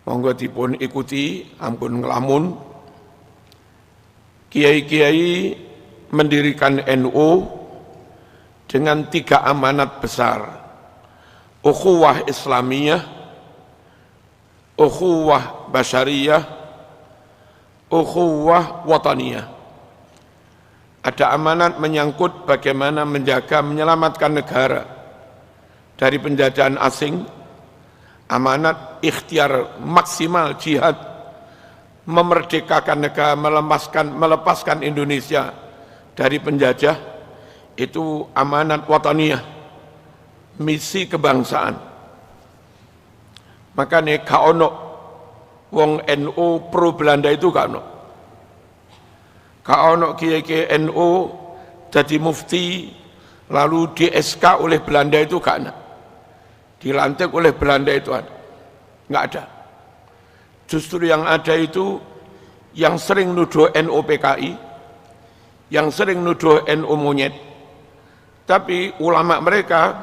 Monggo dipun ikuti, ampun ngelamun. Kiai-kiai mendirikan NU dengan 3 amanat besar. Ukhuwah Islamiyah, ukhuwah basyariyah, ukhuwah wataniyah. Ada amanat menyangkut bagaimana menjaga, menyelamatkan negara dari penjajahan asing. Amanat ikhtiar maksimal jihad, memerdekakan negara, melepaskan Indonesia dari penjajah. Itu amanat wataniyah, misi kebangsaan. Makanya gak ono wong NU pro Belanda itu gak ono. Gak ono kiai-kiai NU jadi mufti lalu di SK oleh Belanda itu gak ada. Dilantik oleh Belanda itu ada. Nggak ada. Justru yang ada itu yang sering nuduh NU PKI, yang sering nuduh NU monyet. Tapi ulama mereka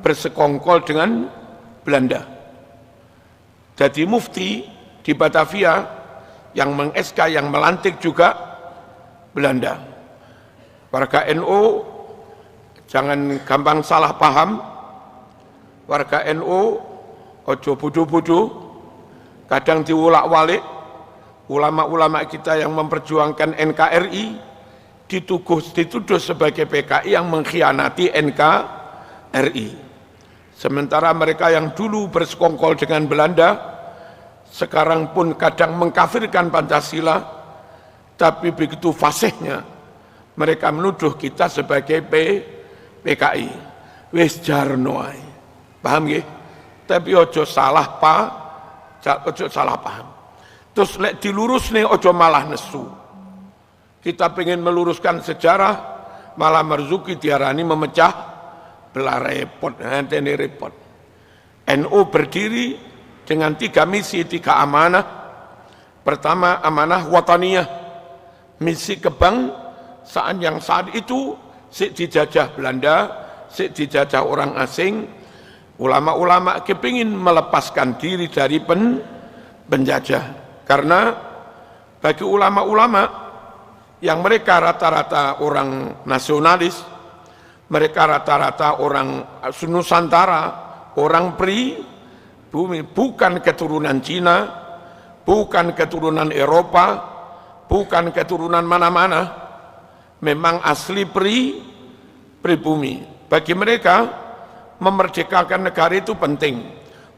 bersekongkol dengan Belanda. Jadi mufti di Batavia yang meng-SK, yang melantik juga Belanda. Warga NU jangan gampang salah paham. Warga NU ojo bodoh-bodoh, kadang diulak-walik. Ulama-ulama kita yang memperjuangkan NKRI dituduh sebagai PKI yang mengkhianati NKRI. Sementara mereka yang dulu bersekongkol dengan Belanda sekarang pun kadang mengkafirkan Pancasila, tapi begitu fasihnya mereka menuduh kita sebagai PKI. Wis jarno ae. Paham nggih? Tapi ojo salah paham. Terus lek dilurus nih ojo malah nesu. Kita pengen meluruskan sejarah, malah Marzuki diarani memecah belah, repot, ini repot. NU berdiri dengan 3 misi, 3 amanah. Pertama amanah wataniyah, misi kebangsaan yang saat itu sik dijajah Belanda, sik dijajah orang asing. Ulama-ulama kepingin melepaskan diri dari penjajah. Karena bagi ulama-ulama yang mereka rata-rata orang nasionalis, mereka rata-rata orang Nusantara, orang pribumi, bukan keturunan Cina, bukan keturunan Eropa, bukan keturunan mana-mana, memang asli pribumi. Bagi mereka memerdekakan negara itu penting.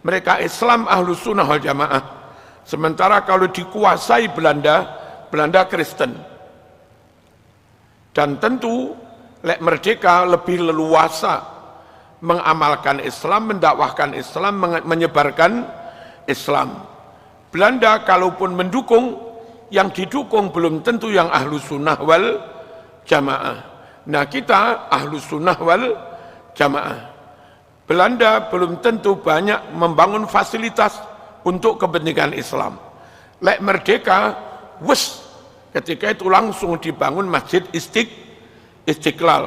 Mereka Islam Ahlus Sunnah wal Jamaah. Sementara kalau dikuasai Belanda, Belanda Kristen. Dan tentu lek merdeka lebih leluasa mengamalkan Islam, mendakwahkan Islam, menyebarkan Islam. Belanda kalaupun mendukung, yang didukung belum tentu yang Ahlus Sunnah wal Jamaah. Nah kita Ahlus Sunnah wal Jamaah. Belanda belum tentu banyak membangun fasilitas untuk kepentingan Islam. Lek merdeka, ketika itu langsung dibangun Masjid Istiqlal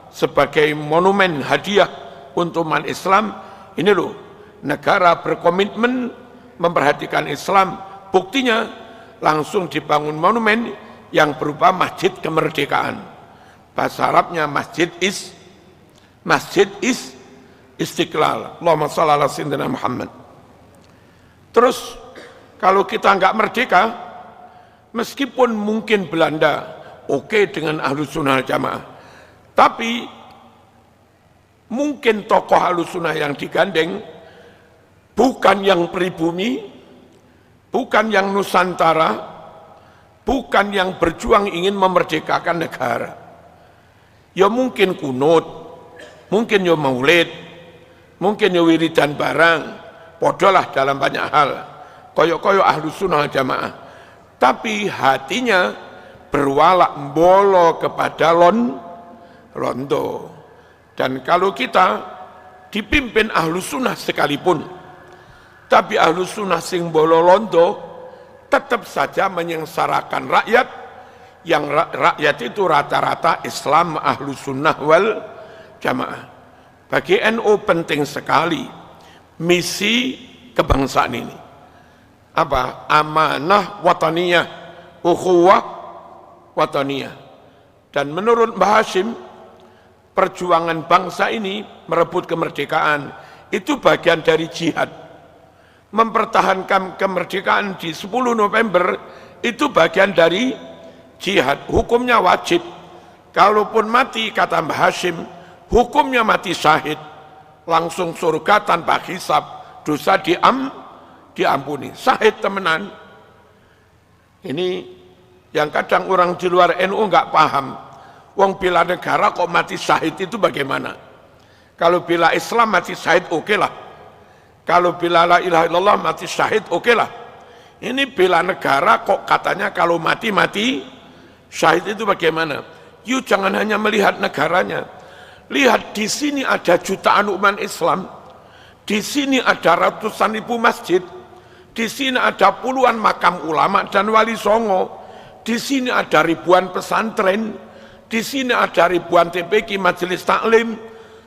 sebagai monumen hadiah untuk umat Islam. Ini loh, negara berkomitmen memperhatikan Islam. Buktinya langsung dibangun monumen yang berupa Masjid Kemerdekaan. Bahasa Arabnya Masjid Istiqlal. Allahumma shalli ala sayyidina Muhammad. Terus kalau kita enggak merdeka, meskipun mungkin Belanda oke dengan Ahlus Sunnah Jamaah, tapi mungkin tokoh Ahlus Sunnah yang digandeng bukan yang pribumi, bukan yang Nusantara, bukan yang berjuang ingin memerdekakan negara. Ya mungkin kunut, mungkin ya maulid, mungkin ya wiridan barang, podolah dalam banyak hal, koyok-koyok Ahlus Sunnah Jamaah. Tapi hatinya berwalak bolo kepada londo. Dan kalau kita dipimpin Ahlus Sunnah sekalipun, tapi Ahlus Sunnah sing bolo londo, tetap saja menyengsarakan rakyat, yang rakyat itu rata-rata Islam Ahlus Sunnah wal Jamaah. Bagi NU penting sekali misi kebangsaan ini. apa? Amanah wataniyah, ukhuwah wataniyah. Dan menurut Mbah Hashim, perjuangan bangsa ini merebut kemerdekaan itu bagian dari jihad. Mempertahankan kemerdekaan di 10 November itu bagian dari jihad. Hukumnya wajib. Kalaupun mati, kata Mbah Hashim, hukumnya mati syahid, langsung surga tanpa hisab, dosa diampuni. Syahid temenan. Ini yang kadang orang di luar NU nggak paham. Wong bela negara kok mati syahid itu bagaimana? Kalau bela Islam mati syahid oke lah. Kalau bela la ilaha illallah mati syahid oke lah. Ini bela negara kok katanya kalau mati syahid itu bagaimana? You jangan hanya melihat negaranya. Lihat di sini ada jutaan umat Islam. Di sini ada ratusan ribu masjid. Di sini ada puluhan makam ulama dan wali songo. Di sini ada ribuan pesantren, di sini ada ribuan TPQ, majelis taklim.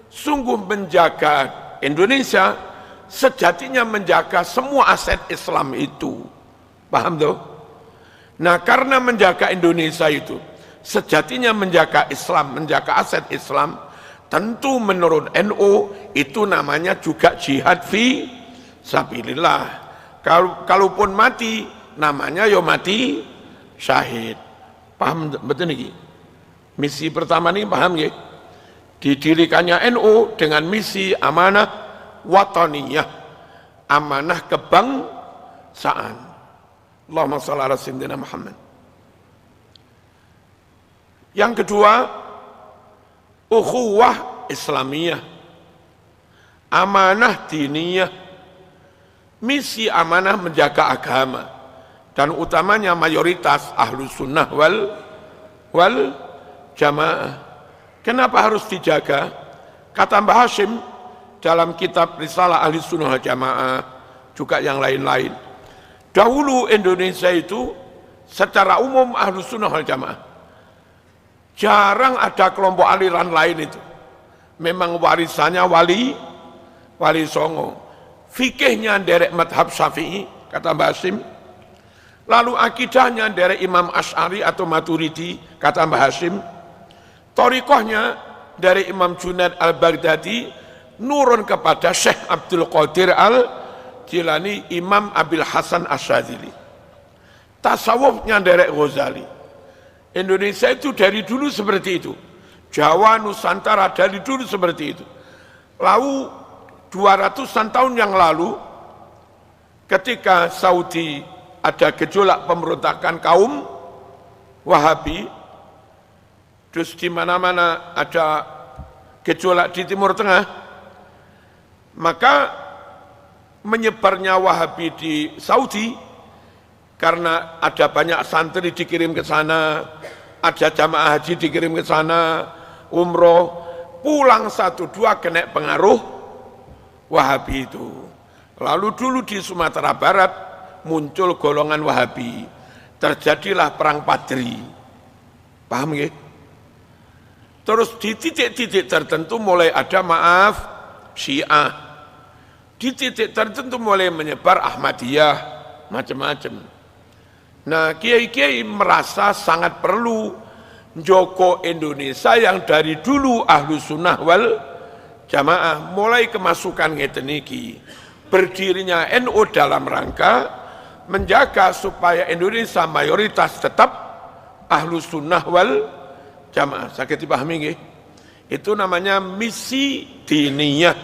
Sungguh menjaga Indonesia, sejatinya menjaga semua aset Islam itu. Paham tuh? Nah, karena menjaga Indonesia itu, sejatinya menjaga Islam, menjaga aset Islam, tentu menurut NU itu namanya juga jihad fi sabilillah. Kalaupun mati, namanya yo mati syahid. Paham betul nih? Misi pertama ini paham ya? Didirikannya NU dengan misi amanah wataniyah, amanah kebangsaan. Allahumma shalli ala sayyidina Muhammad. Yang kedua, ukhuwah Islamiyah, amanah diniyah. Misi amanah menjaga agama, dan utamanya mayoritas Ahlus Sunnah wal Jamaah. Kenapa harus dijaga? Kata Mbah Hashim dalam kitab Risalah Ahli Sunnah wal Jamaah, juga yang lain-lain. Dahulu Indonesia itu secara umum Ahlus Sunnah wal Jamaah. Jarang ada kelompok aliran lain itu. Memang warisannya wali songo. Fikihnya derek madhab Syafi'i, kata Mbah Hashim. Lalu akidahnya dari Imam Asy'ari atau Maturidi, kata Mbah Hashim. Thariqahnya dari Imam Junaid al-Baghdadi nurun kepada Syekh Abdul Qadir al-Jilani, Imam Abil Hasan Asyadzili. Tasawufnya dari Ghazali. Indonesia itu dari dulu seperti itu. Jawa, Nusantara dari dulu seperti itu. Lalu 200-an tahun yang lalu, ketika Saudi ada gejolak pemberontakan kaum Wahabi, terus di mana-mana ada gejolak di Timur Tengah, maka menyebarnya Wahabi di Saudi karena ada banyak santri dikirim ke sana, ada jamaah haji dikirim ke sana, umroh, pulang 1-2 kena pengaruh Wahabi itu. Lalu dulu di Sumatera Barat muncul golongan Wahabi, terjadilah perang Padri. Paham ya? Terus di titik-titik tertentu mulai ada Syiah. Di titik tertentu mulai menyebar Ahmadiyah, macam-macam. Nah, kiai-kiai merasa sangat perlu Joko Indonesia yang dari dulu Ahlus Sunnah wal Jamaah, mulai kemasukan ngeten iki. Berdirinya NU dalam rangka menjaga supaya Indonesia mayoritas tetap Ahlus Sunnah wal Jamaah. Sakit dipahami nggih? Itu namanya misi diniyah,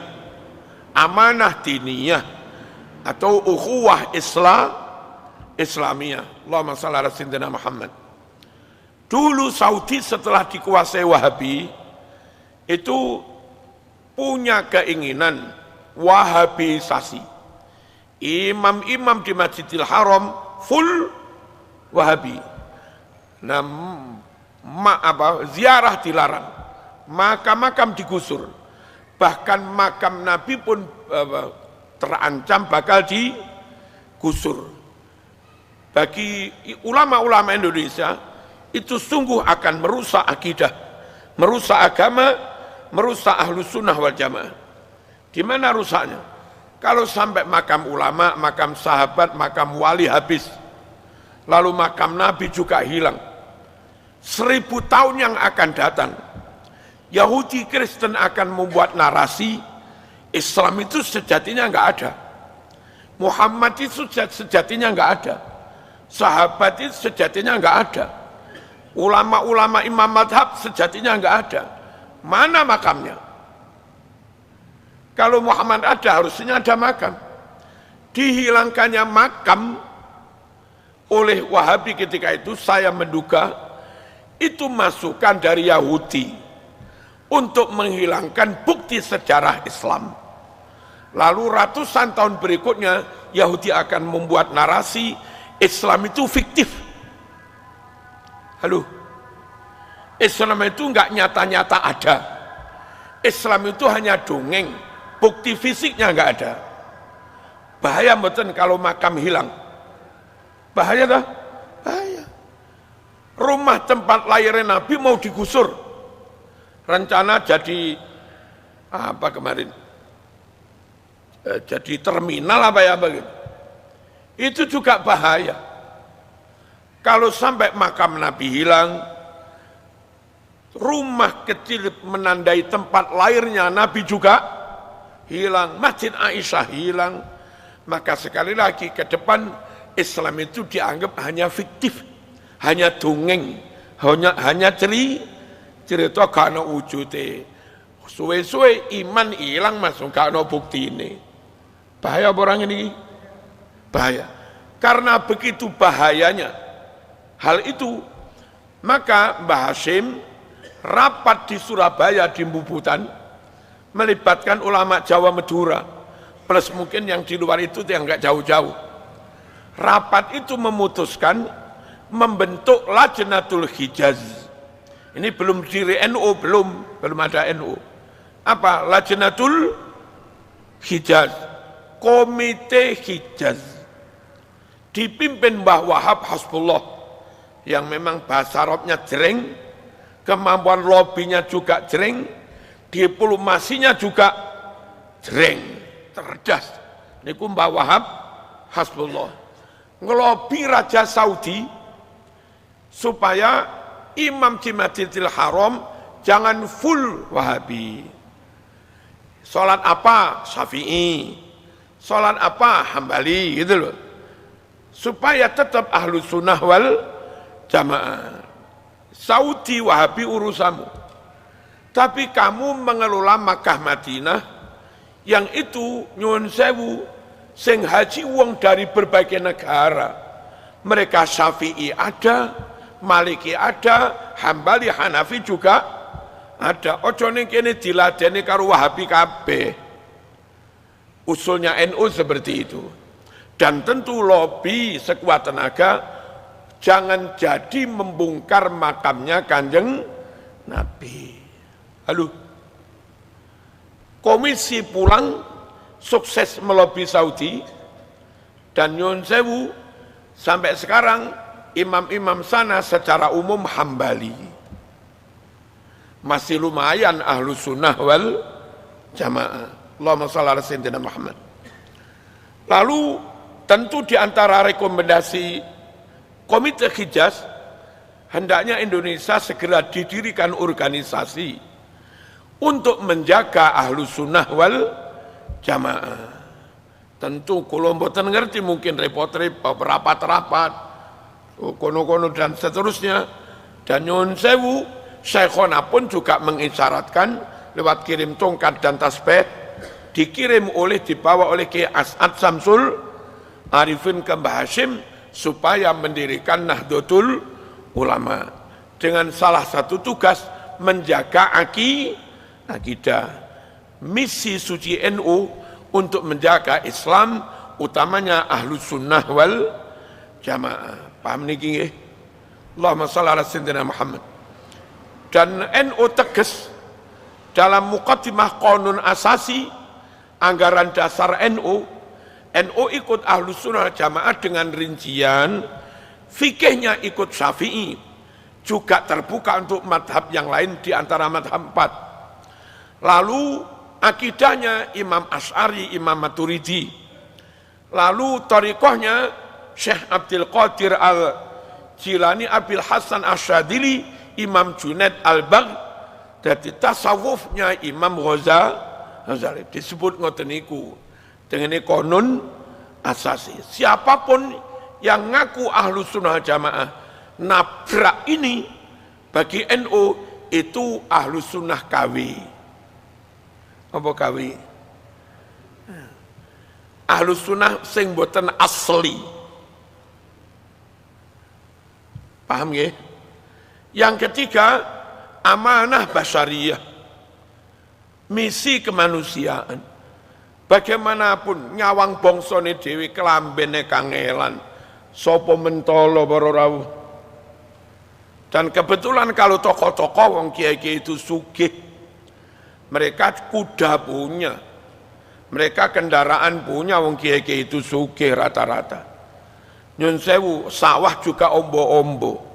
amanah diniyah, atau ukhuwah Islamiyah. Allahumma shalli ala sayyidina Muhammad. Dulu Saudi setelah dikuasai Wahabi itu punya keinginan Wahabisasi. Imam-imam di Masjidil Haram full Wahabi. Nah, ziarah dilarang, makam-makam digusur, bahkan makam Nabi pun terancam bakal digusur. Bagi ulama-ulama Indonesia itu sungguh akan merusak akidah, merusak agama, merusak Ahlus Sunnah wal Jamaah. Di mana rusaknya? Kalau sampai makam ulama, makam sahabat, makam wali habis, lalu makam Nabi juga hilang, 1000 tahun yang akan datang, Yahudi Kristen akan membuat narasi Islam itu sejatinya nggak ada, Muhammad itu sejatinya nggak ada, sahabat itu sejatinya nggak ada, ulama-ulama imam madhab sejatinya nggak ada. Mana makamnya? Kalau Muhammad ada, harusnya ada makam. Dihilangkannya makam oleh Wahabi ketika itu, saya menduga itu masukan dari Yahudi untuk menghilangkan bukti sejarah Islam. Lalu ratusan tahun berikutnya Yahudi akan membuat narasi Islam itu fiktif. Halo, Islam itu enggak nyata-nyata ada. Islam itu hanya dongeng, bukti fisiknya enggak ada. Bahaya betul kalau makam hilang. Bahaya dah, bahaya. Rumah tempat lahirnya Nabi mau digusur. Rencana jadi apa kemarin? Jadi terminal apa ya begitu. Itu juga bahaya. Kalau sampai makam Nabi hilang, rumah kecil menandai tempat lahirnya Nabi juga hilang, Masjid Aisyah hilang, maka sekali lagi ke depan Islam itu dianggap hanya fiktif, hanya dongeng, hanya cerita karena wujudnya. Suwe-suwe iman hilang masuk karena bukti ini. Bahaya orang ini, bahaya. Karena begitu bahayanya hal itu, maka Mbah Hashim rapat di Surabaya di Bubutan, melibatkan ulama Jawa Madura, plus mungkin yang di luar itu yang nggak jauh-jauh. Rapat itu memutuskan membentuk Lajnatul Hijaz. Ini belum diri NU, belum ada NU. Apa? Lajnatul Hijaz, Komite Hijaz, dipimpin Mbah Wahab Hasbullah, yang memang bahasa Arabnya jering, kemampuan lobbynya juga jering, diplomasinya juga jering, cerdas. Niku Mbah Wahab Hasbullah ngelobi Raja Saudi supaya Imam di Masjidil Haram jangan full Wahabi. Sholat apa? Syafi'i. Sholat apa? Hambali, gitu loh. Supaya tetap Ahlus Sunnah wal Jamaah. Saudi Wahabi urusanmu. Tapi kamu mengelola Makkah Madinah yang itu nyuwun sewu sing haji wong dari berbagai negara. Mereka Syafi'i ada, Maliki ada, Hambali, Hanafi juga ada. Ojo ning kene diladeni karo Wahabi kabeh. Usulnya NU seperti itu. Dan tentu lobby sekuat tenaga jangan jadi membongkar makamnya Kanjeng Nabi. Halo. Komisi pulang sukses melobi Saudi dan nyun sewu sampai sekarang imam-imam sana secara umum Hambali. Masih lumayan Ahlus Sunnah wal Jamaah. Allahumma shalli ala sayyidina Muhammad. Lalu tentu di antara rekomendasi Komite Hijaz, hendaknya Indonesia segera didirikan organisasi untuk menjaga Ahlus Sunnah wal Jamaah. Tentu kalau mboten ngerti mungkin repot-repot, rapat-rapat, kono-kono dan seterusnya. Dan nyuwun sewu, Syekhona pun juga mengisyaratkan lewat kirim tongkat dan tasbih, dibawa oleh Kiai As'ad Samsul Arifin ke Mbah Hashim supaya mendirikan Nahdlatul Ulama dengan salah satu tugas menjaga akidah. Misi suci NU untuk menjaga Islam, utamanya Ahlus Sunnah wal Jamaah. Paham niki nggih? Allahumma shalli ala sayyidina Muhammad. Dan NU tegas dalam muqaddimah Qanun Asasi anggaran dasar NU ikut Ahlus Sunnah Jamaah dengan rincian fikihnya ikut Syafi'i, juga terbuka untuk madhab yang lain di antara madhab 4. Lalu akidahnya Imam Asy'ari, Imam Maturidi. Lalu thariqahnya Syekh Abdul Qadir Al-Jilani, Abil Hasan Asyadili, Imam Junaid Al-Baghdadi. Jadi tasawufnya Imam Ghazali disebut ngoten niku dengan konun asasi. Siapapun yang ngaku Ahlus Sunnah Jamaah nabrak ini bagi NU itu Ahlus Sunnah KW. Apa KW? Ahlus Sunnah sing boten asli. Paham ya? Yang ketiga, amanah basyariyah, misi kemanusiaan. Bagaimanapun nyawang bongsone dhewe kelambene kangelan, sapa mentolo para rawuh. Dan kebetulan kalau tokoh-tokoh wong kiai-kiai itu sugih, mereka kuda punya, mereka kendaraan punya, wong kiai-kiai itu sugih rata-rata. Nyun sewu, sawah juga ombo-ombo.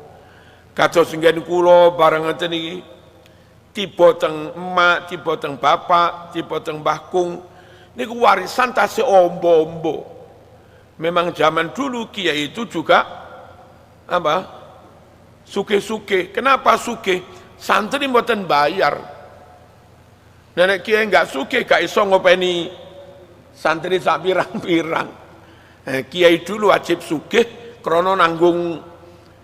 Kados nggen kula bareng ngeten iki, tiba teng emak, tiba teng bapak, tiba teng Mbah Kung, niku warisan tasih ombo-ombo. Memang zaman dulu kiai itu juga apa? Sugih-sugih. Kenapa sugih? Santri mboten bayar. Nek kiai enggak sugih gak iso ngopeni santri sak pirang-pirang. Kiai dulu wajib sugih krana nanggung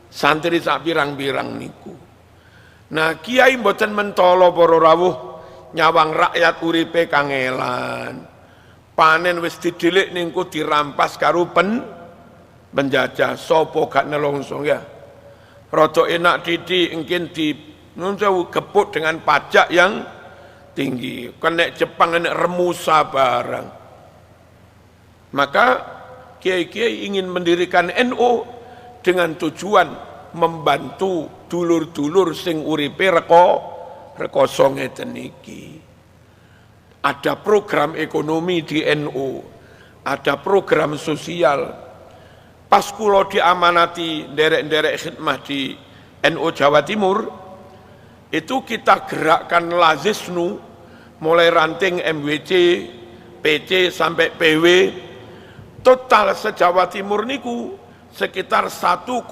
santri sak pirang-pirang niku. Nah, kiai mboten mentolo para rawuh, nyawang rakyat uripe kangelan. Panen wis didelik ningku dirampas karo penjajah. Sopo gak nelongso ya. Rada enak didik engkin di nun sewu gepuk dengan pajak yang tinggi. Kena Jepang enek remusa barang. Maka kiai-kiai ingin mendirikan NU dengan tujuan membantu dulur-dulur sing uripe rekoso ngeten iki. Ada program ekonomi di NU, ada program sosial. Pas kula diamanati nderek-nderek khidmah di NU Jawa Timur, itu kita gerakkan Lazisnu mulai ranting MWC, PC sampai PW, total se-Jawa Timur niku sekitar 1,6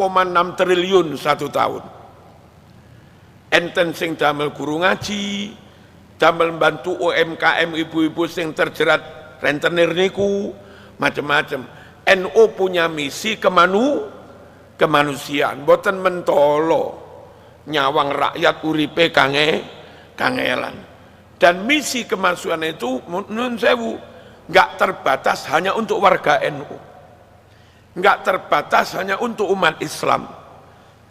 triliun satu tahun. Enten sing damel guru ngaji, damel bantu UMKM ibu-ibu sing terjerat rentenir niku, macam-macam. NU punya misi kemanusiaan, boten mentolo nyawang rakyat uripe kangelan. Dan misi kemanusiaan itu nun sewu enggak terbatas hanya untuk warga NU. Enggak terbatas hanya untuk umat Islam.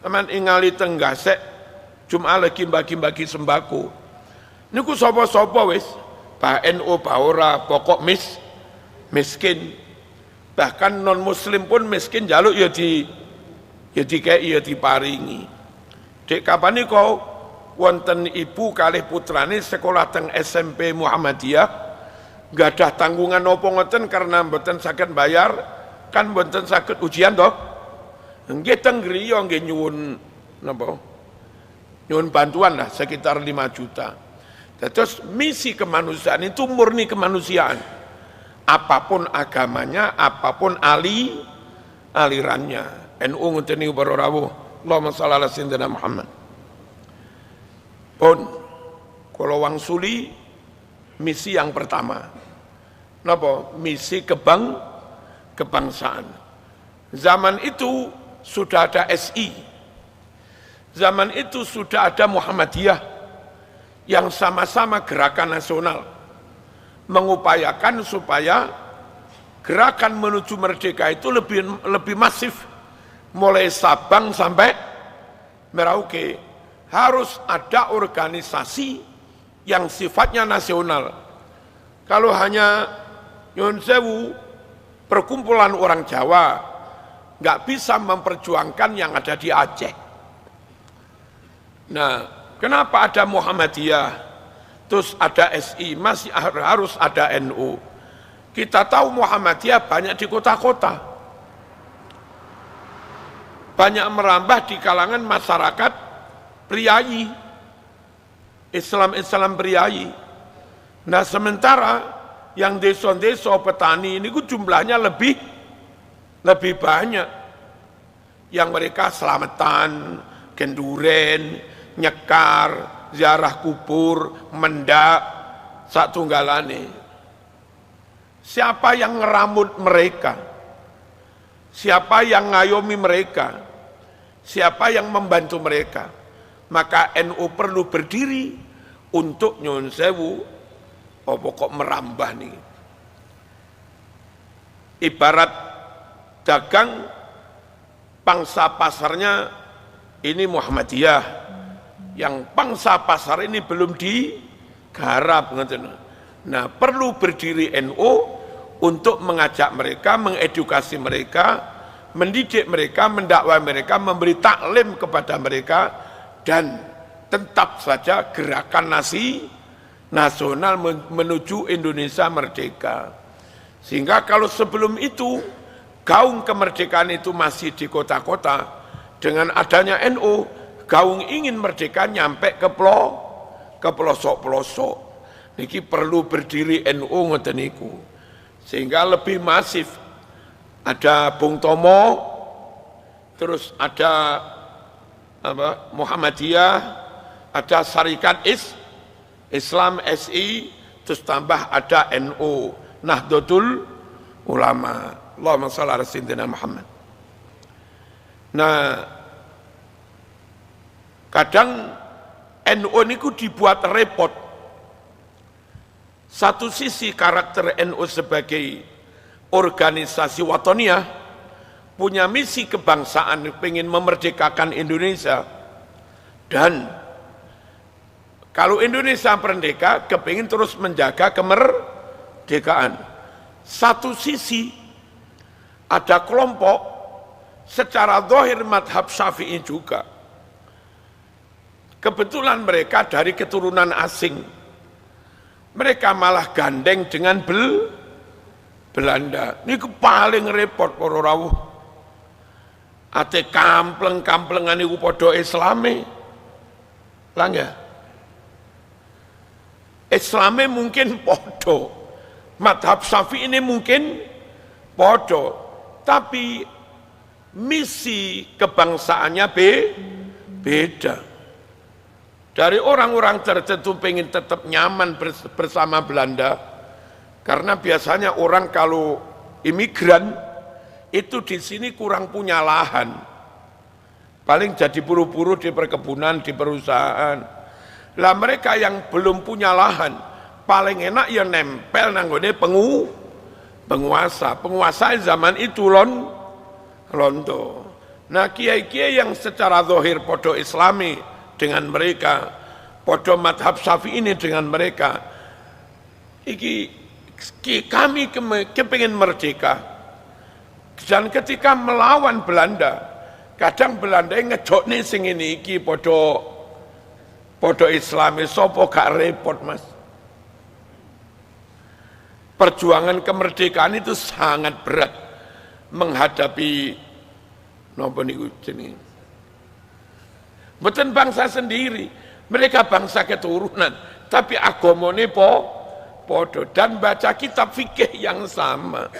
Teman ingali Tenggasek, Jumat lagi bagi-bagi sembako. Niku sapa-sapa wis, bah NU bah ora, pokok miskin. Bahkan non muslim pun miskin jaluk ya dikei ya diparingi. Dek kapan kau wonten ibu kalih putrane sekolah teng SMP Muhammadiyah, gak ada tanggungan opo ngoten karena mboten saged bayar, kan mboten saged ujian toh. Nggih teng griya nggih nyuwun napa? Nyuwun bantuan lah sekitar 5 juta. Terus misi kemanusiaan itu murni kemanusiaan. Apapun agamanya, apapun alirannya. NU ngoten niku para rawuh. Allahumma shalli ala sayyidina Muhammad. Pun kula wangsuli misi yang pertama. Napa? Misi kebangsaan. Zaman itu sudah ada SI. Zaman itu sudah ada Muhammadiyah yang sama-sama gerakan nasional, mengupayakan supaya gerakan menuju merdeka itu lebih masif, mulai Sabang sampai Merauke. Harus ada organisasi yang sifatnya nasional. Kalau hanya nyun sewu perkumpulan orang Jawa, nggak bisa memperjuangkan yang ada di Aceh. Nah, kenapa ada Muhammadiyah? Terus ada SI, masih harus ada NU. Kita tahu Muhammadiyah banyak di kota-kota. Banyak merambah di kalangan masyarakat priayi. Islam priayi. Nah sementara yang desa-desa petani ini jumlahnya lebih banyak. Yang mereka selamatan, genduren, nyekar, ziarah kubur, mendak, satunggalane. Siapa yang ngeramut mereka? Siapa yang ngayomi mereka? Siapa yang membantu mereka? Maka NU perlu berdiri untuk nyun sewu, apa kok merambah nih? Ibarat dagang, pangsa pasarnya ini Muhammadiyah, yang pangsa pasar ini belum digarap. Nah perlu berdiri NU untuk mengajak mereka, mengedukasi mereka, mendidik mereka, mendakwai mereka, memberi taklim kepada mereka, dan tetap saja gerakan nasional menuju Indonesia merdeka. Sehingga kalau sebelum itu gaung kemerdekaan itu masih di kota-kota, dengan adanya NU, gaung ingin merdeka nyampe ke pelosok-pelosok. Niki perlu berdiri NU ngoten niku. Sehingga lebih masif. Ada Bung Tomo, terus ada Muhammadiyah, ada Syarikat Islam SI, terus tambah ada NU, Nahdlatul Ulama. Allahumma shalli ala sayyidina Muhammad. Nah, kadang NU niku dibuat repot. Satu sisi karakter NU sebagai organisasi watoniyah punya misi kebangsaan, pengen memerdekakan Indonesia, dan kalau Indonesia merdeka kepingin terus menjaga kemerdekaan. Satu sisi ada kelompok secara zahir madhab Syafi'i juga, kebetulan mereka dari keturunan asing. Mereka malah gandeng dengan Belanda. Ini paling repot para rawuh. Ate kampleng-kamplengan iku padha Islame. Lah nggih. Islame mungkin padha. Madhab Syafi'i ini mungkin padha. Tapi misi kebangsaannya beda. Dari orang-orang tertentu pengen tetap nyaman bersama Belanda, karena biasanya orang kalau imigran itu di sini kurang punya lahan, paling jadi buru-buru di perkebunan, di perusahaan. Lah mereka yang belum punya lahan, paling enak ya nempel nanggone penguasa zaman itu londo. Nah kiai-kiai yang secara zahir podo Islami dengan mereka, podo madhab Syafi'i ini dengan mereka, kami kepingin merdeka, dan ketika melawan Belanda, kadang Belanda ngejokne sing ini iki podo Islami, sopo gak repot mas. Perjuangan kemerdekaan itu sangat berat menghadapi napa niku jenenge. Bukan bangsa sendiri, mereka bangsa keturunan, tapi agamane podo dan baca kitab fikih yang sama.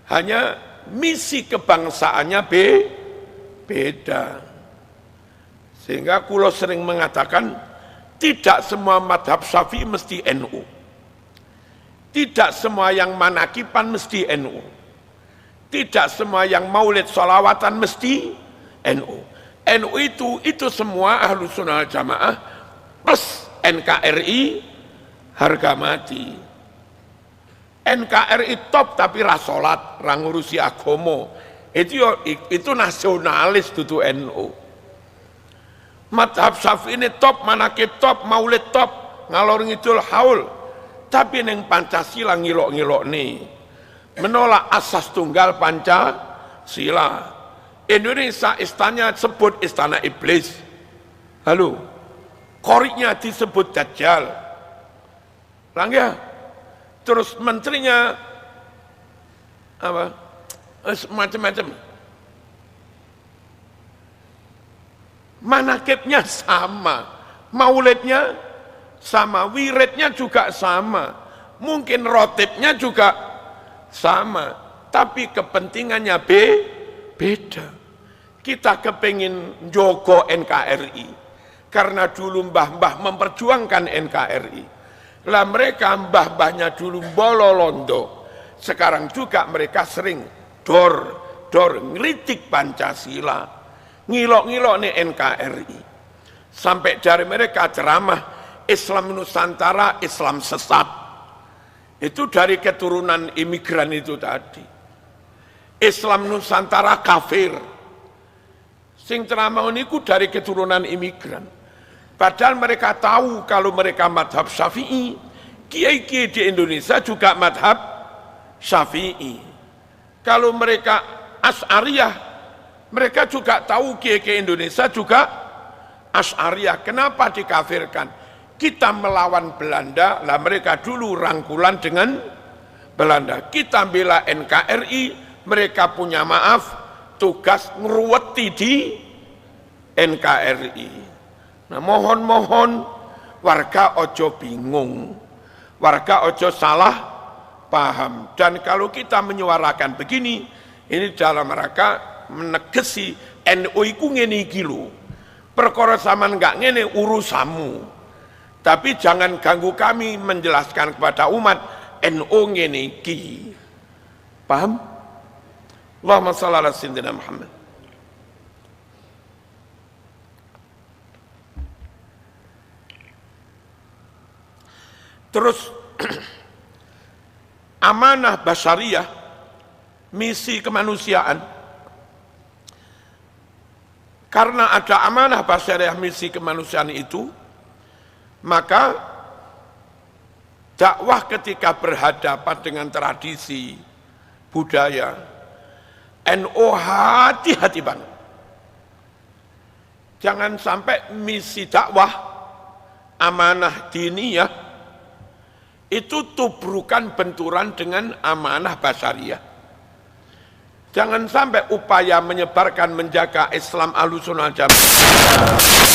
Hanya misi kebangsaannya beda. Sehingga kula sering mengatakan tidak semua madhab Syafi'i mesti NU. Tidak semua yang manakipan mesti NU. Tidak semua yang maulid sholawatan mesti NU. NU itu semua Ahlus Sunnah wal Jamaah plus NKRI harga mati. NKRI top tapi ra salat, ra ngurusi agama. Itu nasionalis dudu NU. Madhab Syafi'i ini top, manakib top, maulid top, ngalor ngidul haul. Tapi neng Pancasila ngilok-ngilok nih. Menolak asas tunggal Pancasila. Indonesia istananya sebut istana iblis. Halo, koriknya disebut Dajjal. Langga, terus menterinya apa? Macam-macam. Manakibnya sama, maulidnya sama, wiridnya juga sama, mungkin rotibnya juga sama, tapi kepentingannya beda. Kita kepingin jogo NKRI, karena dulu mbah-mbah memperjuangkan NKRI. Lah mereka mbah-mbahnya dulu bololondo, sekarang juga mereka sering dor ngeritik Pancasila, ngilok-ngilok nih NKRI. Sampai dari mereka ceramah Islam Nusantara, Islam sesat. Itu dari keturunan imigran itu tadi. Islam Nusantara kafir. Sing ceramah niku dari keturunan imigran. Padahal mereka tahu kalau mereka madhab Syafi'i, kiai-kiai di Indonesia juga madhab Syafi'i. Kalau mereka Asy'ariyah, mereka juga tahu kiai-kiai Indonesia juga Asy'ariyah. Kenapa dikafirkan? Kita melawan Belanda, lah mereka dulu rangkulan dengan Belanda. Kita bela NKRI, mereka punya maaf, tugas ngeruweti di NKRI. Nah mohon-mohon warga ojo bingung, warga ojo salah paham. Dan kalau kita menyuarakan begini, ini dalam rangka menegesi NU iku ngene iki lho. Perkara sampean enggak ngene urusanmu. Tapi jangan ganggu kami menjelaskan kepada umat NU ngene iki. Paham? Allahumma shalli ala sayyidina Muhammad. Terus amanah basyariyah, misi kemanusiaan. Karena ada amanah basyariyah, misi kemanusiaan itu, maka dakwah ketika berhadapan dengan tradisi budaya, NU hati-hati banget. Jangan sampai misi dakwah, amanah diniyah, itu tubrukan benturan dengan amanah basyariyah. Jangan sampai upaya menyebarkan, menjaga Islam Ahlussunnah wal Jamaah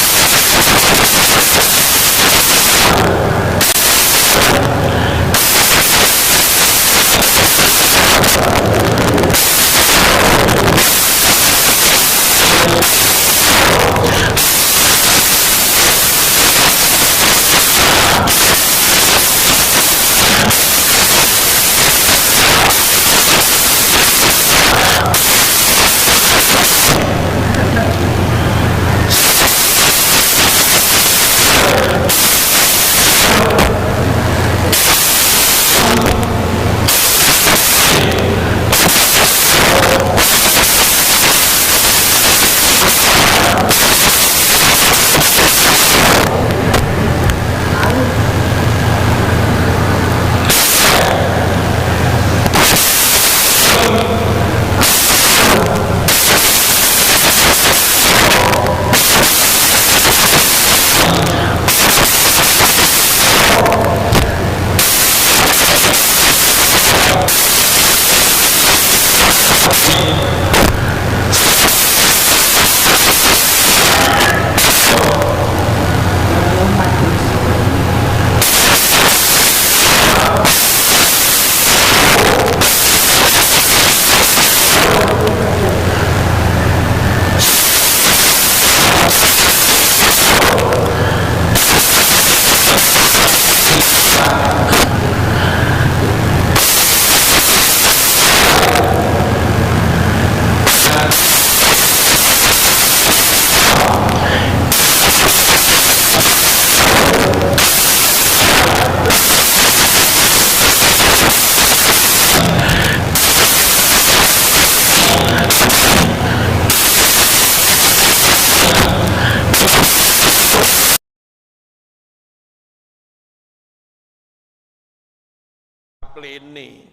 gaplene.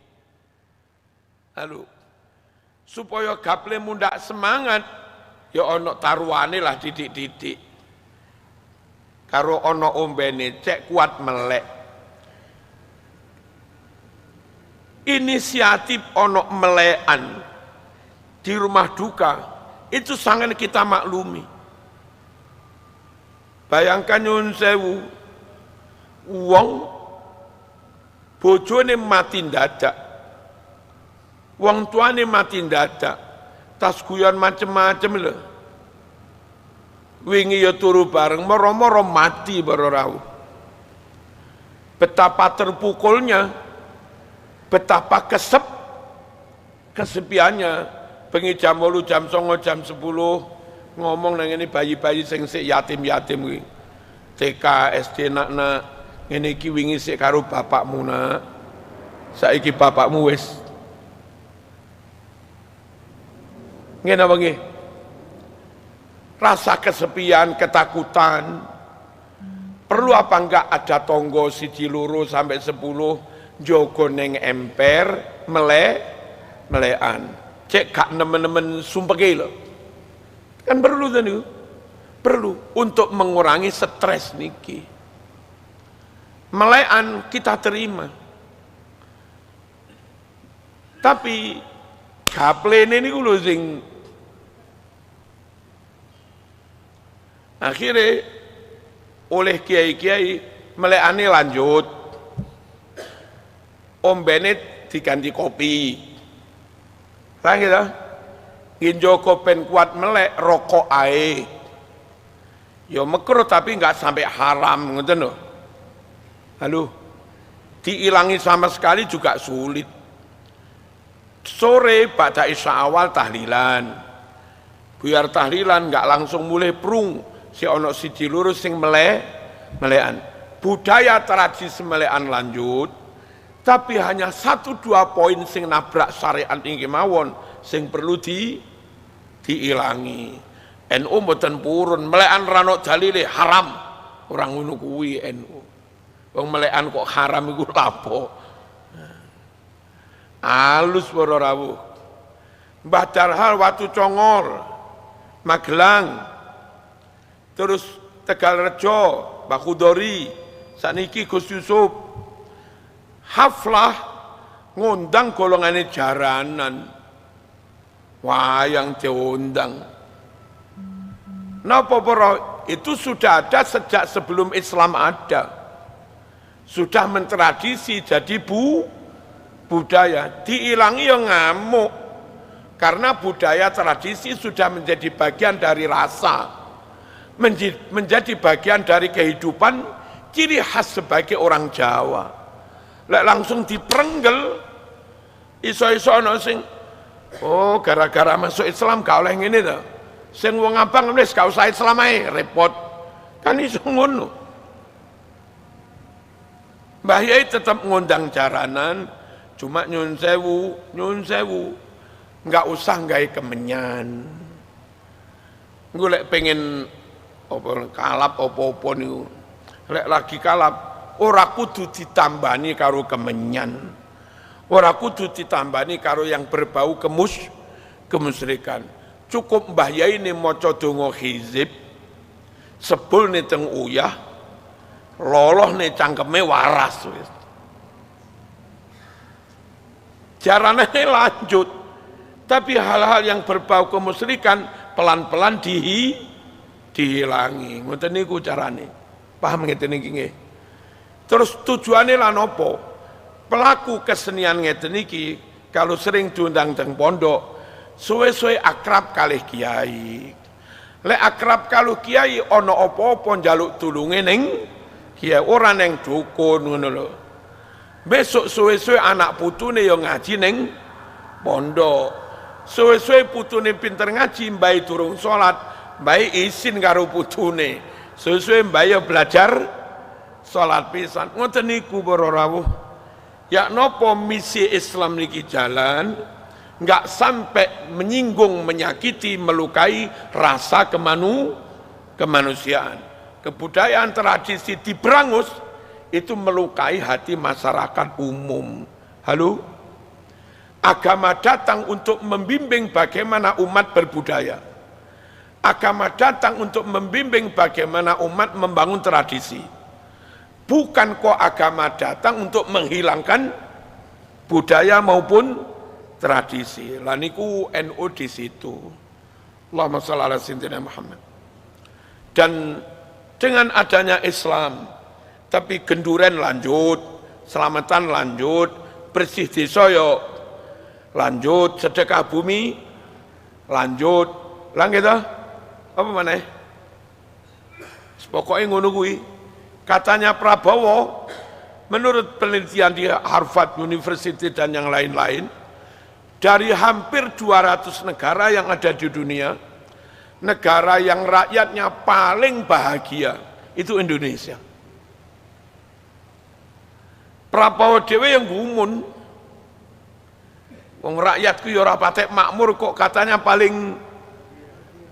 Halo. Supaya gaple mundak semangat, ya ono taruhane lah didik-didik. Karo ono ombene cek kuat melek. Inisiatif ono melekan di rumah duka itu sangat kita maklumi. Bayangkan nyun sewu, wong bojone mati ndadak, wong tuane mati ndadak, tas guyon macem-macem lho. Wingi ya turu bareng, moro-moro mati baru rawuh. Betapa terpukulnya, betapa kesepiannya. Bengi jam 8, jam 9, jam 10 ngomong nang ngene bayi-bayi sing sik yatim-yatim kuwi. TK, SD nak-nak ngene iki wingi sik karo bapakmu nak. Saiki bapakmu wis. Ngene apa nggih? Rasa kesepian, ketakutan. Perlu apa enggak ada tonggo siji loro sampai 10 jogo neng emper melekan. Cek gak nemen-nemen sumpeke lho. Kan perlu kan itu? Perlu untuk mengurangi stres niki. Melekan kita terima. Tapi gaplene niku lho sing akhirnya oleh kiai-kiai melekane lanjut, ombene diganti kopi, paham gitu? Nginjoko pen kuat melek rokok ae, ya makruh tapi nggak sampai haram, ngoten lho. Halo, diilangi sama sekali juga sulit. Sore pada isya awal tahlilan, biar tahlilan nggak langsung mulai prung. Si ono siji lurus sing melekan. Budaya tradisi melekan lanjut, tapi hanya 1-2 poin sing nabrak syariat ini mawon sing perlu diilangi. NU mboten purun, melekan rano dalile haram. Orang ngono kuwi NU. Wong melekan kok haram iku lapo? Alus para rawuh. Mbah Darhal Watu Congor, Magelang, terus Tegalrejo, Mbah Khudori, saniki Gus Yusuf, haflah ngundang golongane jaranan, wayang diundang. Napa para itu sudah ada sejak sebelum Islam ada, sudah mentradisi jadi budaya, diilangi yang ngamuk, karena budaya tradisi sudah menjadi bagian dari rasa, menjadi bagian dari kehidupan, ciri khas sebagai orang Jawa. Lek langsung diprenggel, iso-iso ana sing oh gara-gara masuk Islam gak oleh ngene to. Sing wong abang wis gak usah Islam ae, repot. Kan iso ngono. Mbah Yai tetap ngundang jaranan, cuma nyun sewu, nggak usah gawe kemenyan. Golek pengen kalap apa-apa niku. Lek lagi kalap ora kudu ditambani karo kemenyan. Ora kudu ditambani karo yang berbau kemusyrikan. Cukup Mbah Yai ini maca donga hizib, sebul nih teng uyah, loloh nih cangkeme waras wis. Jarane lanjut. Tapi hal-hal yang berbau kemusyrikan pelan-pelan dihilangi. Ngoten niku carane. Paham ngeten iki nggih. Terus tujuane lan napa? Pelaku kesenian ngeten iki kalau sering diundang teng pondok, suwe-suwe akrab kalih kiai. Lek akrab kalau kiai ana apa-apa njaluk tulunge ning kiai, ora ning dukun ngono lho. Besok suwe-suwe anak putune yo ngaji ning pondok. Suwe-suwe putune pinter ngaji, mbae durung salat, mbae izin karo putune. Suwe-suwe mbae belajar salat pisan. Ngoten niku para rawuh. Ya napa misi Islam niki jalan, enggak sampai menyinggung, menyakiti, melukai rasa kemanusiaan. Kebudayaan tradisi diberangus itu melukai hati masyarakat umum. Halo? Agama datang untuk membimbing bagaimana umat berbudaya. Agama datang untuk membimbing bagaimana umat membangun tradisi. Bukan kok agama datang untuk menghilangkan budaya maupun tradisi. Laniku NU di situ. Allahumma shalli ala sayyidina Muhammad. Dan dengan adanya Islam, Tapi genduren lanjut, selamatan lanjut, bersih desa yo lanjut, sedekah bumi lanjut. Lah gitu. Apa maneh? Pokoknya ngono kuwi. Katanya Prabowo, menurut penelitian di Harvard University dan yang lain-lain, dari hampir 200 negara yang ada di dunia, negara yang rakyatnya paling bahagia itu Indonesia. Prabowo dhewe yang gumun, wong rakyatku ya ora patek makmur kok katanya paling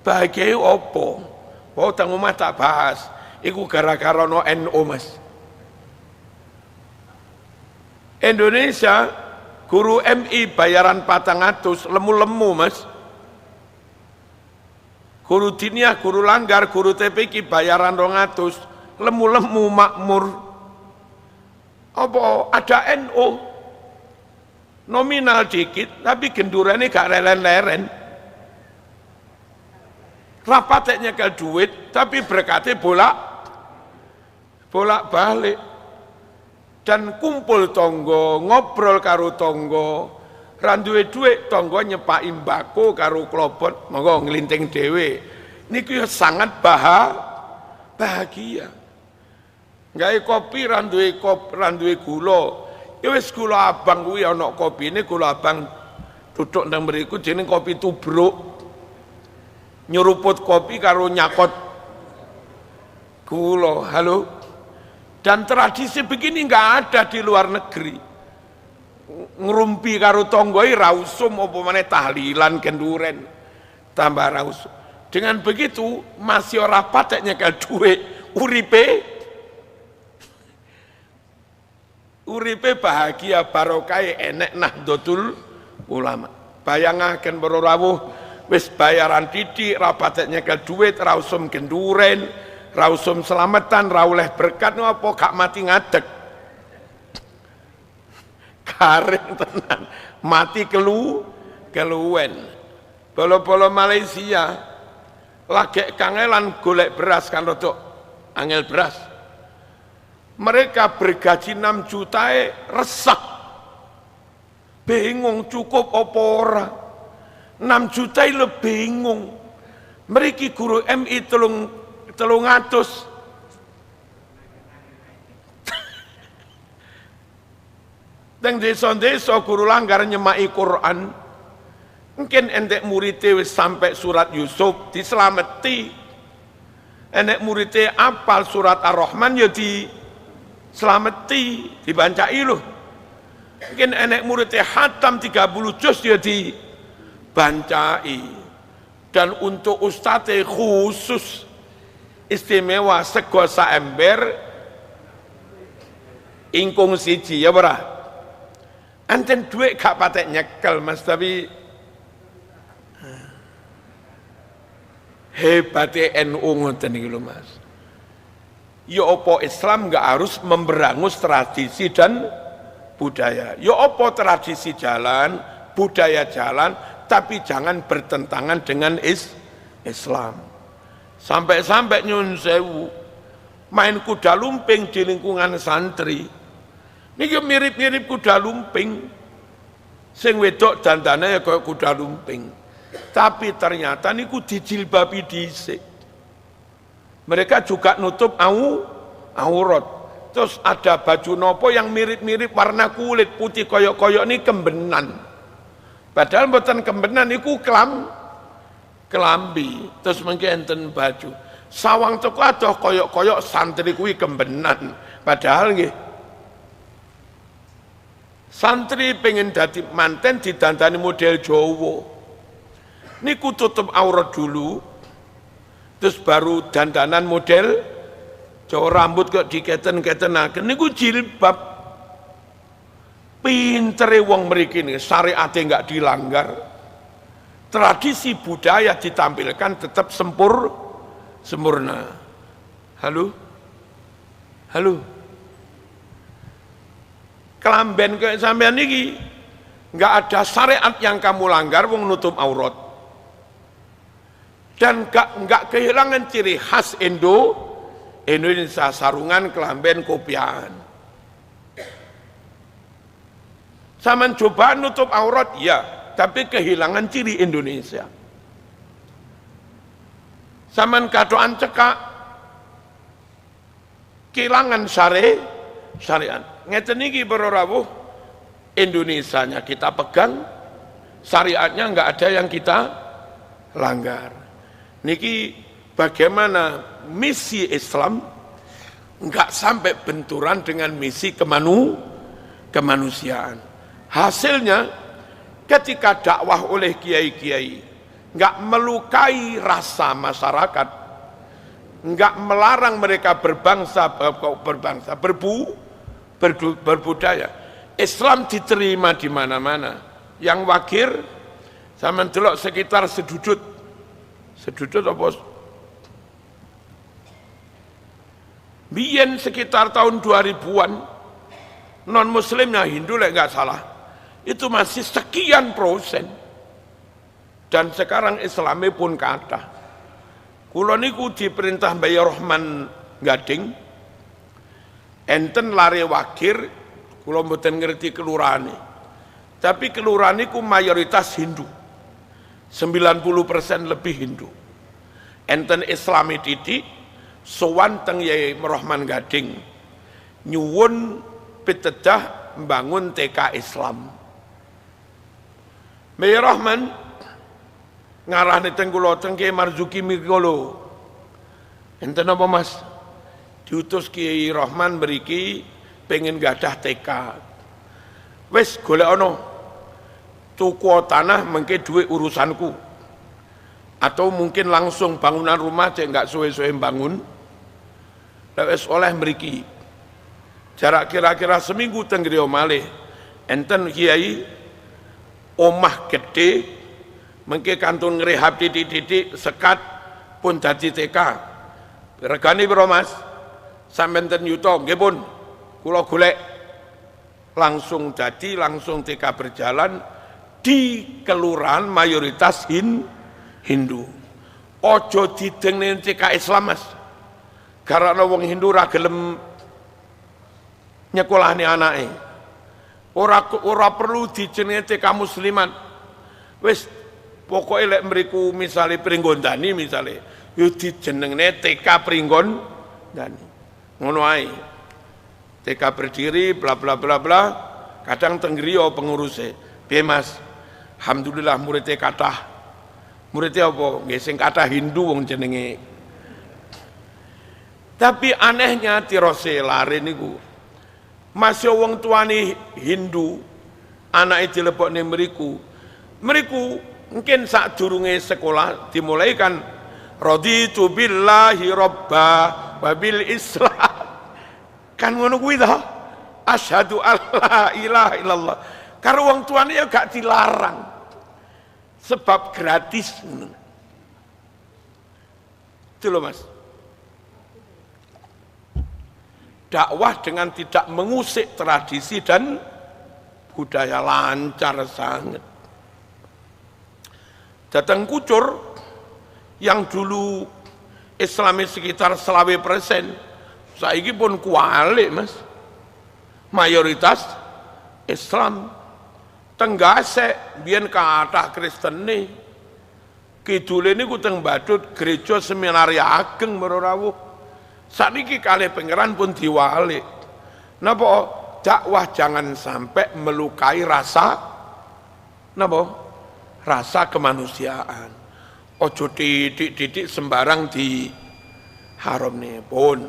bahagia opo? Oh tang omah tak bahas, iku gara-gara no NU Mas. Indonesia guru MI bayaran 400 lemu-lemu Mas. Guru diniyah, guru langgar, guru TPQ bayaran 200 lemu-lemu makmur. Apa ada NU nominal dikit tapi gendurane gak leren-leren. Rapateknya ke duit tapi berkatnya bolak-balik. Dan kumpul tonggo, ngobrol karo tonggo, randuwe duit tonggo nyepaki mbako karo klobot, monggo nglinting dhewe. Niku ya sangat bahagia. Gawe kopi randuwe gula. Ya wis gula abang kuwi ana kopine, gula abang duduk nang mriku jeneng kopi tubruk. Nyeruput kopi karo nyakot gula. Halo. Dan tradisi begini nggak ada di luar negeri. Ngerumpi karo tonggoi rausum apa maneh tahlilan kenduren tambah rausum. Dengan begitu masih ora patek nyekel duit, uripe bahagia barokah enek Nahdlatul Ulama. Bayangaken para rawuh wis bayaran titik ra patek nyekel duit rausum kenduren, rausum selamatan, ra oleh berkat apa gak mati ngadeg. Garing tenan, mati keluwen. Bolo-bolo Malaysia lagi kangelan golek beras kan rodok angel beras. Mereka bergaji 6 juta resek. Bingung cukup apa ora. 6 juta lo bingung. Mereka guru MI telung atus. Teng desa-desa guru langgar nyemai Quran. Mungkin endek muridnya wis sampai surat Yusuf diselamati. Endek muridnya apal surat Ar-Rahman ya diselamati, dibancai loh. Mungkin endek muridnya hatam 30 juz ya dibancai. Dan untuk ustadz khusus istimewa sego saember ingkung siji ya ora. Anten duit gak patek nyekel Mas, tapi hebatnya NU ngoten iki lho Mas. Ya apa Islam gak harus memberangus tradisi dan budaya. Ya apa tradisi jalan, budaya jalan, tapi jangan bertentangan dengan Islam. Sampai-sampai nyun sewu main kuda lumping di lingkungan santri. Niki mirip-mirip kuda lumping. Sing wedok dandane ya kaya kuda lumping. Tapi ternyata niku dijilbabi dhisik. Mereka juga nutup aurat. Terus ada baju nopo yang mirip-mirip warna kulit putih koyok-koyok ini kembenan. Padahal mboten kembenan niku kelambi. Terus mungkin enten baju. Sawang teko adoh koyok-koyok santri kuwi kembenan. Padahal nggih santri pengen dadi manten didandani model Jawa. Niku tutup aurat dulu, terus baru dandanan model Jawa, rambut kok diketen-ketenaken. Niku jilbab. Pintere wong mriki niki, syariate enggak dilanggar. Tradisi budaya ditampilkan tetap sempurna. Halo? Kelamben kayak sampean niki nggak ada syariat yang kamu langgar wong nutup aurat, dan nggak kehilangan ciri khas Indonesia sarungan kelamben kopian. Sama coba nutup aurat, ya, tapi kehilangan ciri Indonesia. Sama katoan cekak, kehilangan syariat. Ngeten iki para rawuh, Indonesianya kita pegang, syariatnya enggak ada yang kita langgar. Niki bagaimana misi Islam enggak sampai benturan dengan misi kemanusiaan. Hasilnya ketika dakwah oleh kiai-kiai enggak melukai rasa masyarakat, enggak melarang mereka berbudaya. Islam diterima di mana-mana. Yang wakir sama delok sekitar sedudut apa? Biyen sekitar tahun 2000-an non muslimnya Hindu lah nggak salah. Itu masih sekian persen. Dan sekarang Islami pun kathah. Kula niku diperintah Mbah Rahman Gading, enten lare wakir, kula mboten ngerti kelurahane. Tapi kelurahan niku mayoritas Hindu. 90% lebih Hindu. Enten Islami titik, sowan teng Yai Rahman Gading, nyuwun pitedah membangun TK Islam. Mbah Rahman ngarahne teng kula teng Kiai Marzuki Mikolo. Enten apa Mas? Diutus Kiai Rahman mriki pengen gadah TK. Wis golek ana tuku tanah mengke duit urusanku. Atau mungkin langsung bangunan rumah cek enggak suwe-suwe bangun. Wis oleh mriki. Jarak kira-kira seminggu teng griya malih. Enten kiai omah gede mengke kantun ngrehab titik-titik sekat pun dadi TK. Regane piro Mas? Sampeyan ten yuta nggih pun. Kula golek langsung jadi, langsung TK berjalan di kelurahan mayoritas Hindu. Ojo didengne TK Islam Mas. Karena wong Hindu ra gelem nyekolahne anake. Ora perlu dijenenge TK Muslimat. Wis pokoke lek mriku misale Pringgondani misale, yo dijenengne TK Pringgondani. Ngono ae. TK berdiri bla bla bla bla, kadang tenggriya pengurusnya. Piye Mas? Alhamdulillah muridnya kathah. Muridnya apa? Nggih sing kathah Hindu wong jenenge. Tapi anehnya tirose lare niku. Masih wong tuane Hindu, anake dilebokne mriku. Mriku mungkin sadurunge sekolah dimulai kan raditu billahi robba wa bil Islam. Kan ngono kuwi ta? Asyhadu alla ilaha illallah. Karo wong tuane ya gak dilarang. Sebab gratis ngono. Itu loh Mas. Dakwah dengan tidak mengusik tradisi dan budaya lancar sangat. Datang Kucur yang dulu Islami sekitar 20%, saiki pun kualik Mas. Mayoritas Islam. Tenggasek biyen kathah Kristen nih. Kidule niku teng Badut gereja seminari ageng merawuh. Sakniki kalih pangeran pun diwalik. Napa dakwah jangan sampai melukai rasa napa? Rasa kemanusiaan. Ojo titik-titik sembarang di haram nih pun.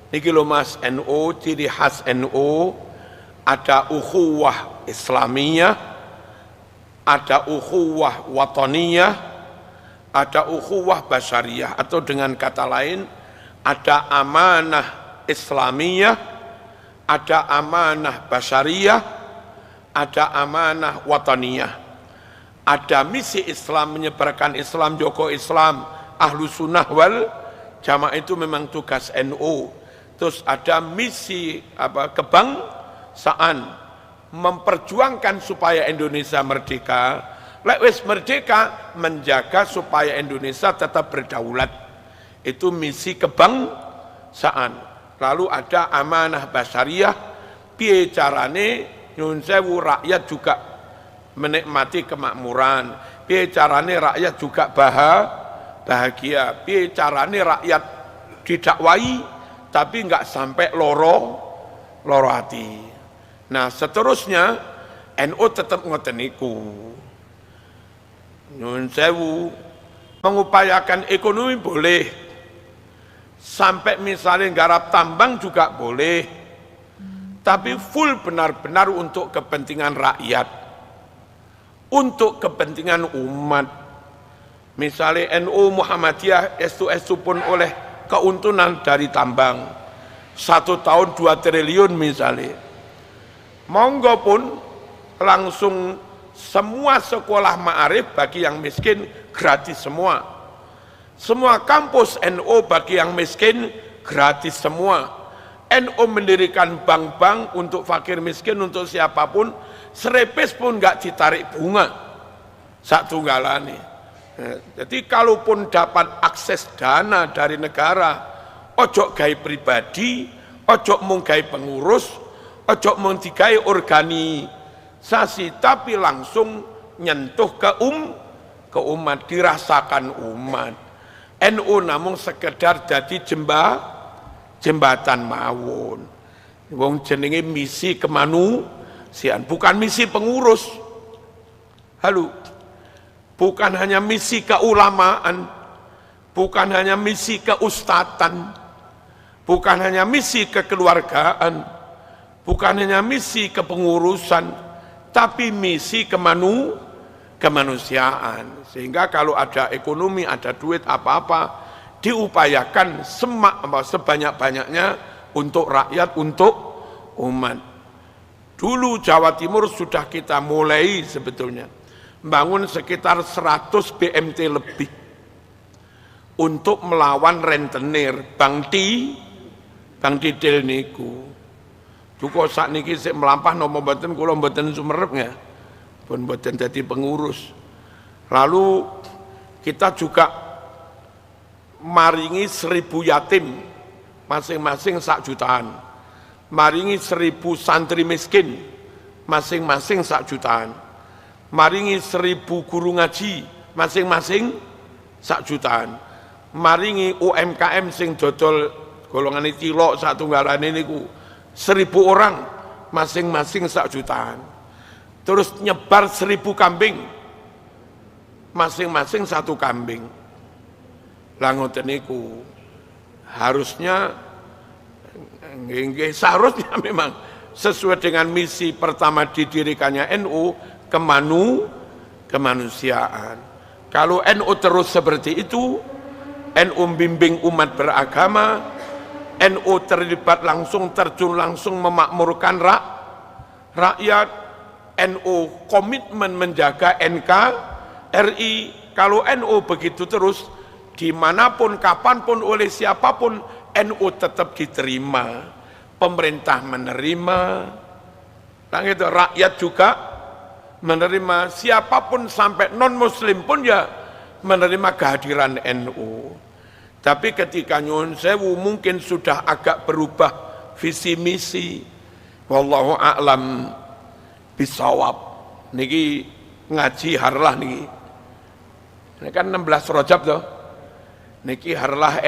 Niki lho Mas NU, ciri khas NU ada ukhuwah Islamiyah, ada ukhuwah wataniyah, ada ukhuwah basyariyah, atau dengan kata lain ada amanah Islamiyah, ada amanah basyariyah, ada amanah wataniyah. Ada misi Islam, menyebarkan Islam, joko Islam, ahlu sunnah wal jamaah, itu memang tugas NU. Terus ada misi kebangsaan, memperjuangkan supaya Indonesia merdeka. Lek wis merdeka, menjaga supaya Indonesia tetap berdaulat. Itu misi Lalu ada amanah basyariah, piye carane nyun sewu rakyat juga menikmati kemakmuran, piye carane rakyat juga bahagia, piye carane rakyat didakwai tapi enggak sampai loro hati. Nah, seterusnya NU tetap ngoten niku. Nyun sewu mengupayakan ekonomi boleh, sampai misalnya garap tambang juga boleh, tapi full benar-benar untuk kepentingan rakyat, untuk kepentingan umat. Misalnya NU Muhammadiyah estu pun oleh keuntungan dari tambang 1 tahun 2 triliun misalnya, monggo pun langsung semua sekolah ma'arif bagi yang miskin gratis semua. Semua kampus NU bagi yang miskin gratis semua. NU mendirikan bank-bank untuk fakir miskin, untuk siapapun, serepes pun nggak ditarik bunga sak tunggalane. Jadi kalaupun dapat akses dana dari negara, ojo gawe pribadi, ojo mung gawe pengurus, ojo mung digawe organisasi, tapi langsung nyentuh ke umat, dirasakan umat. NU namun sekedar jadi jembatan mawon. Wong jenenge misi kemanusiaan, bukan misi pengurus. Halo, bukan hanya misi keulamaan, bukan hanya misi keustatan, bukan hanya misi kekeluargaan, bukan hanya misi kepengurusan, tapi misi kemanusiaan. Sehingga kalau ada ekonomi, ada duit apa-apa, diupayakan sebanyak-banyaknya untuk rakyat, untuk umat. Dulu Jawa Timur sudah kita mulai sebetulnya bangun sekitar 100 BMT lebih untuk melawan rentenir Bang Tidil niku. Duko sak niki sik melampah nopo mboten, kula mboten sumerep nggih. Pun mboten dadi pengurus. Lalu kita juga maringi 1000 yatim masing-masing 1 jutaan, maringi 1000 santri miskin masing-masing 1 jutaan, maringi 1000 guru ngaji masing-masing 1 jutaan, maringi UMKM sing dodol golongan cilok satunggalane niku 1000 orang masing-masing 1 jutaan, terus nyebar 1000 kambing masing-masing 1 kambing. Lah ngoten niku harusnya seharusnya memang sesuai dengan misi pertama didirikannya NU, kemanusiaan. Kalau NU terus seperti itu, NU membimbing umat beragama, NU terlibat langsung, terjun langsung memakmurkan rakyat, NU komitmen menjaga NKRI. Kalau NU begitu terus, dimanapun, kapanpun, oleh siapapun, NU tetap diterima, pemerintah menerima, rakyat juga menerima, siapapun sampai non-muslim pun ya menerima kehadiran NU. Tapi ketika nyuwun sewu mungkin sudah agak berubah visi misi, wallahu a'lam bisawab. Niki ngaji harlah niki. Ini kan 16 Rajab toh. Niki harlah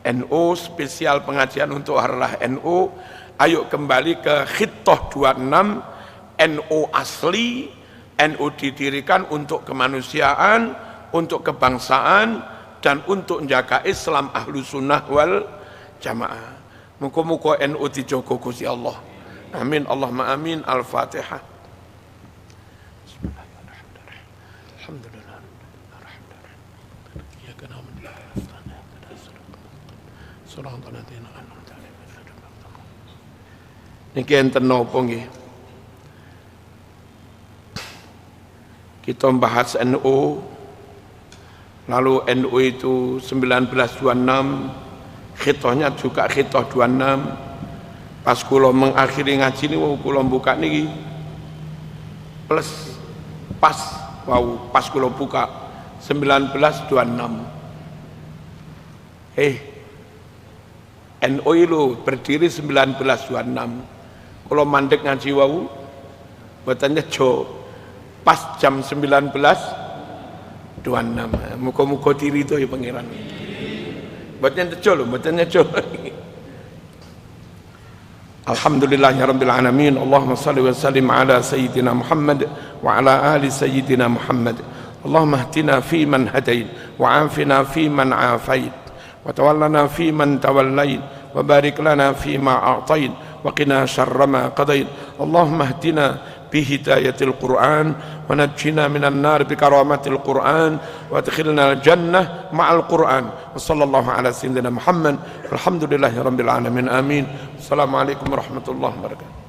NU, spesial pengajian untuk harlah NU. Ayo kembali ke Khittah 26, NU asli. NU didirikan untuk kemanusiaan, untuk kebangsaan, dan untuk menjaga Islam ahlu sunnah wal jamaah. Muka-muka NU dijogo Gusti Allah. Amin, Allahumma amin. Al-Fatihah. Niki enten napa nggih? Kita membahas NU, lalu NU itu 1926, khitohnya juga khitoh 26. Pas kula mengakhiri ngaji ini, kula buka niki plus pas kula buka 1926. NU itu berdiri 1926. Kalau mandek ngaji wau mboten nyejo pas jam 19.26. Muga-muga diri itu ya pangeran. Mboten nyejo lho, mboten nyejo. Alhamdulillahirabbil alamin. Allahumma shalli wa sallim ala sayyidina Muhammad wa ala ali sayyidina Muhammad. Allahumma ihdina fi man hadait wa afina fi man afait wa tawallana fi man tawallait wa barik lana fi ma a'tait wa qina syarra ma qadait. Allahumma ihdina بهداية القرآن ونجنا من النار بكرامة القرآن وادخلنا الجنة مع القرآن. وصلى الله على سيدنا محمد. الحمد لله رب العالمين. آمين. السلام عليكم ورحمة الله وبركاته.